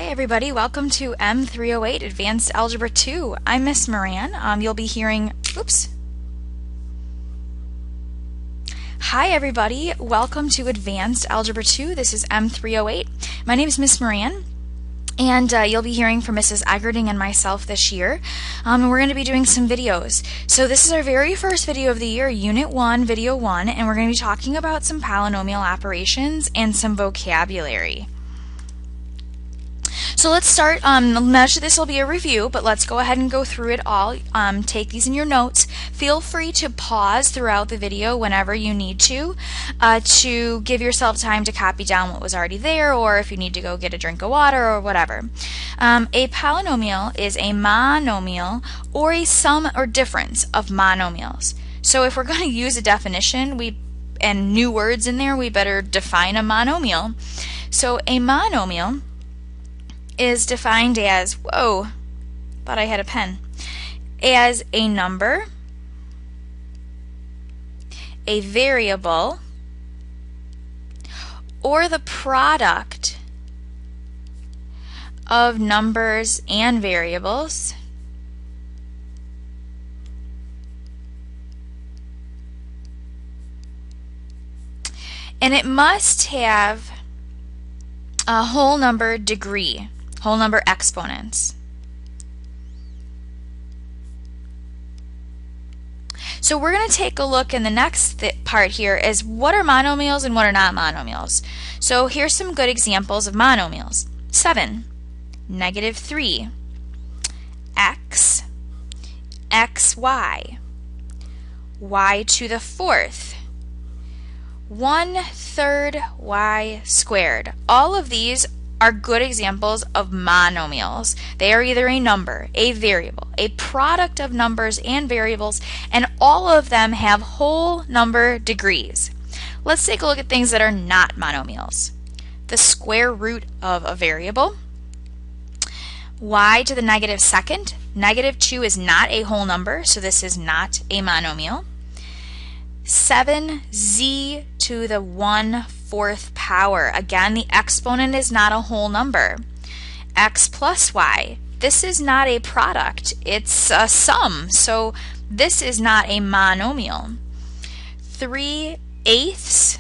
Hi everybody, welcome to M308 Advanced Algebra 2. I'm Miss Moran. You'll be hearing, Hi everybody, welcome to Advanced Algebra 2. This is M308. My name is Miss Moran, and you'll be hearing from Mrs. Eggerding and myself this year. And we're going to be doing some videos. So this is our very first video of the year, Unit 1, Video 1, and we're going to be talking about some polynomial operations and some vocabulary. So let's start. This will be a review, but let's go ahead and go through it all. Take these in your notes. Feel free to pause throughout the video whenever you need to give yourself time to copy down what was already there, or if you need to go get a drink of water or whatever. A polynomial is a monomial or a sum or difference of monomials. So if we're going to use a definition and new words in there, we better define a monomial. So a monomial is defined as, thought I had a pen, as a number, a variable, or the product of numbers and variables and it must have a whole number degree, whole number exponents. So we're going to take a look in the next part here is what are monomials and what are not monomials. So here's some good examples of monomials. 7, -3, x, xy, y to the 4th, 1/3 y squared. All of these are good examples of monomials. They are either a number, a variable, a product of numbers and variables, and all of them have whole number degrees. Let's take a look at things that are not monomials. The square root of a variable, y to the -2nd. -2 is not a whole number, so this is not a monomial. 7z to the 1/4 power. Again, the exponent is not a whole number. X plus y. This is not a product. It's a sum. So this is not a monomial. 3/8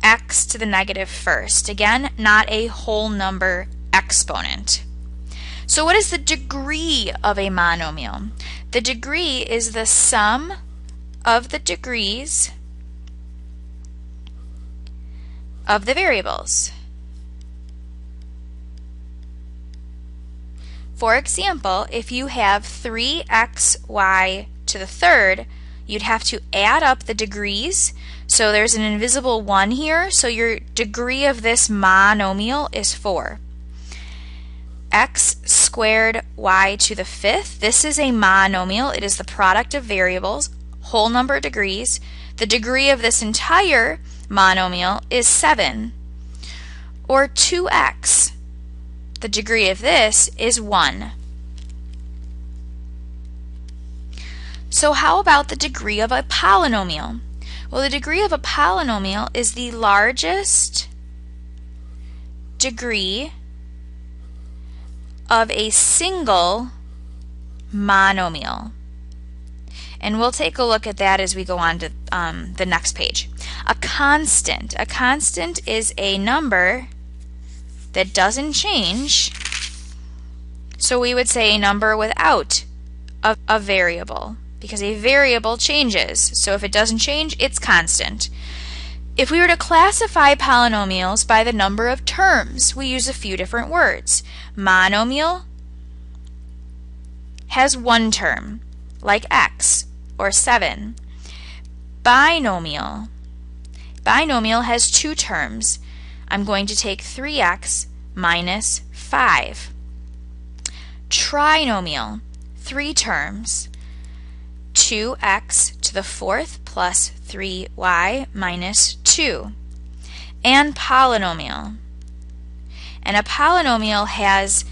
x to the -1st. Again, not a whole number exponent. So what is the degree of a monomial? The degree is the sum of the degrees of the variables. For example, if you have 3xy to the 3rd, you'd have to add up the degrees. So there's an invisible 1 here, so your degree of this monomial is 4. X squared y to the 5th, this is a monomial. It is the product of variables, whole number degrees. The degree of this entire monomial is 7. Or 2x, the degree of this is 1. So how about the degree of a polynomial? Well, the degree of a polynomial is the largest degree of a single monomial. And we'll take a look at that as we go on to the next page. A constant. A constant is a number that doesn't change. So we would say a number without a variable, because a variable changes. So if it doesn't change, it's constant. If we were to classify polynomials by the number of terms, we use a few different words. Monomial has one term, like x or 7. Binomial has two terms. I'm going to take 3x minus 5. Trinomial, 3 terms. 2x to the 4th plus 3y minus 2. And polynomial. And a polynomial has,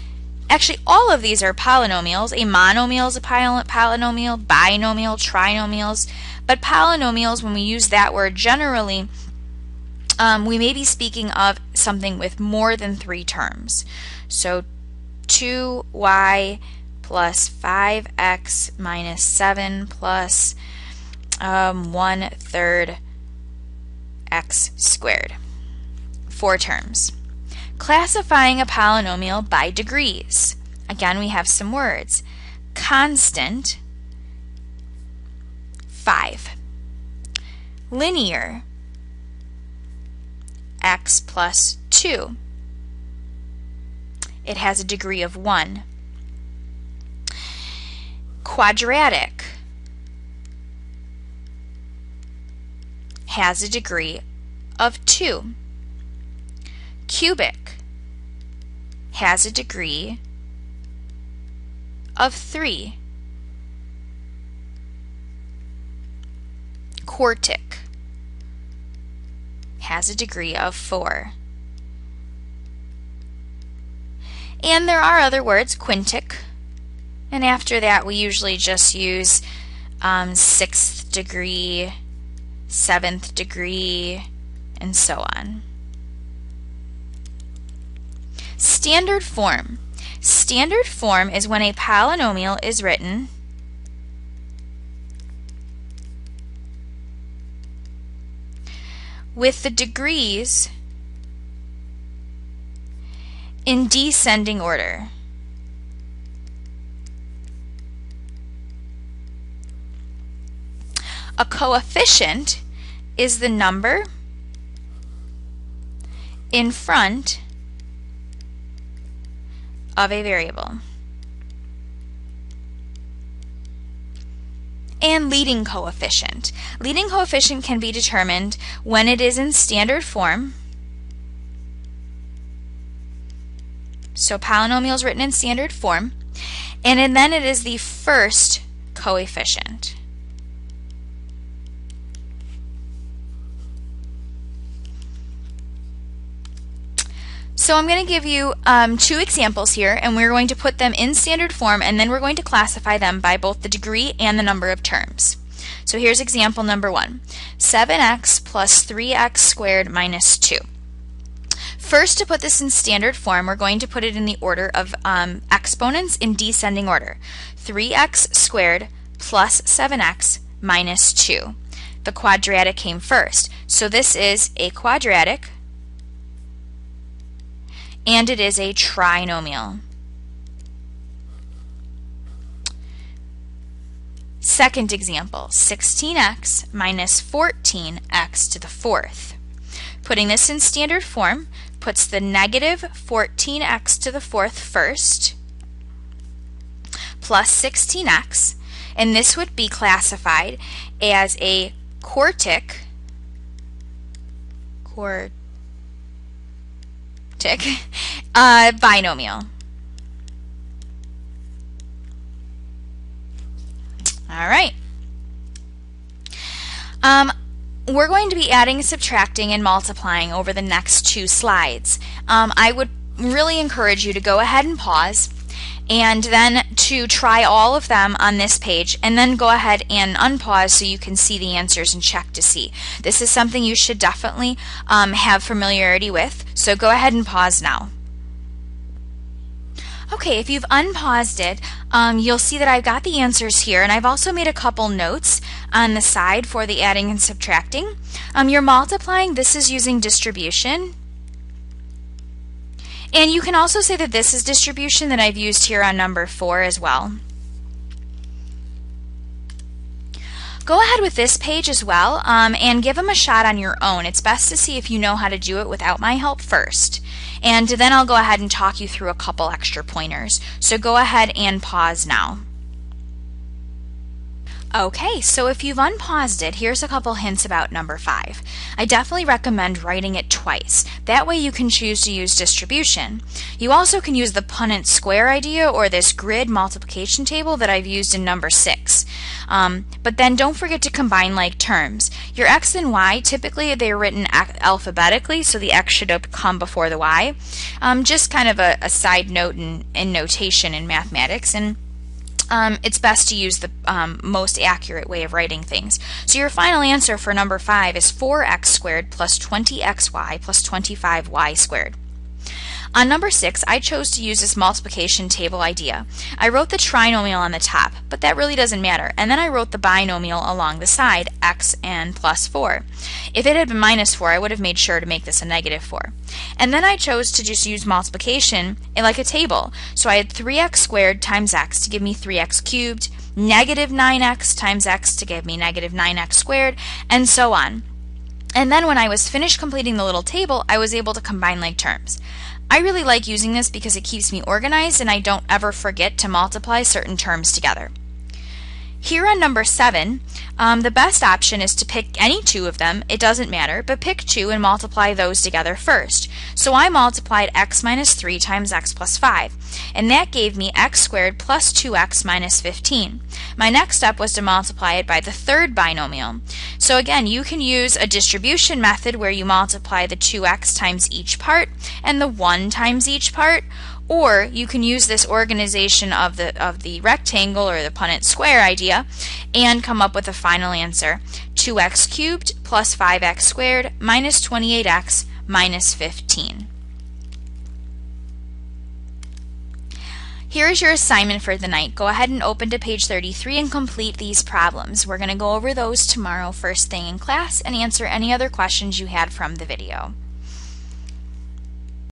actually all of these are polynomials. A monomial is a polynomial, binomial, trinomials. But polynomials, when we use that word generally, we may be speaking of something with more than 3 terms. So 2y plus 5x minus 7 plus 1/3 x squared. 4 terms. Classifying a polynomial by degrees. Again, we have some words. Constant, 5. Linear, x plus 2. It has a degree of 1. Quadratic has a degree of 2. Cubic has a degree of 3. Quartic has a degree of 4. And there are other words, quintic, and after that we usually just use 6th degree, 7th degree, and so on. Standard form. Standard form is when a polynomial is written with the degrees in descending order. A coefficient is the number in front of a variable. And leading coefficient. Leading coefficient can be determined when it is in standard form. So polynomials written in standard form, and then it is the first coefficient. So I'm going to give you 2 examples here, and we're going to put them in standard form, and then we're going to classify them by both the degree and the number of terms. So here's example number 1. 7x plus 3x squared minus 2. First, to put this in standard form, we're going to put it in the order of exponents in descending order. 3x squared plus 7x minus 2. The quadratic came first. So this is a quadratic, and it is a trinomial. Second example, 16x minus 14x to the 4th. Putting this in standard form puts the negative 14x to the 4th first, plus 16x, and this would be classified as a quartic binomial. All right. We're going to be adding, subtracting, and multiplying over the next 2 slides. I would really encourage you to go ahead and pause and then to try all of them on this page, and then go ahead and unpause so you can see the answers and check to see. This is something you should definitely have familiarity with, so go ahead and pause now. Okay, if you've unpaused it, you'll see that I've got the answers here, and I've also made a couple notes on the side for the adding and subtracting. You're multiplying, this is using distribution. And you can also say that this is distribution that I've used here on number 4 as well. Go ahead with this page as well and give them a shot on your own. It's best to see if you know how to do it without my help first. And then I'll go ahead and talk you through a couple extra pointers. So go ahead and pause now. Okay, so if you've unpaused it, here's a couple hints about number 5. I definitely recommend writing it twice. That way you can choose to use distribution. You also can use the Punnett square idea or this grid multiplication table that I've used in number 6. But then don't forget to combine like terms. Your x and y, typically they're written alphabetically, so the x should come before the y. Just kind of a side note in notation in mathematics. And it's best to use the most accurate way of writing things. So your final answer for number 5 is 4x squared plus 20xy plus 25y squared. On number 6, I chose to use this multiplication table idea. I wrote the trinomial on the top, but that really doesn't matter. And then I wrote the binomial along the side, x and plus 4. If it had been minus 4, I would have made sure to make this a negative 4. And then I chose to just use multiplication like a table. So I had 3x squared times x to give me 3x cubed, negative 9x times x to give me negative 9x squared, and so on. And then when I was finished completing the little table, I was able to combine like terms. I really like using this because it keeps me organized and I don't ever forget to multiply certain terms together. Here on number 7, the best option is to pick any two of them, it doesn't matter, but pick two and multiply those together first. So I multiplied x minus 3 times x plus 5, and that gave me x squared plus 2x minus 15. My next step was to multiply it by the third binomial. So again, you can use a distribution method where you multiply the 2x times each part and the 1 times each part, or you can use this organization of the rectangle or the Punnett square idea and come up with a final answer, 2x cubed plus 5x squared minus 28x minus 15. Here is your assignment for the night. Go ahead and open to page 33 and complete these problems. We're going to go over those tomorrow first thing in class and answer any other questions you had from the video.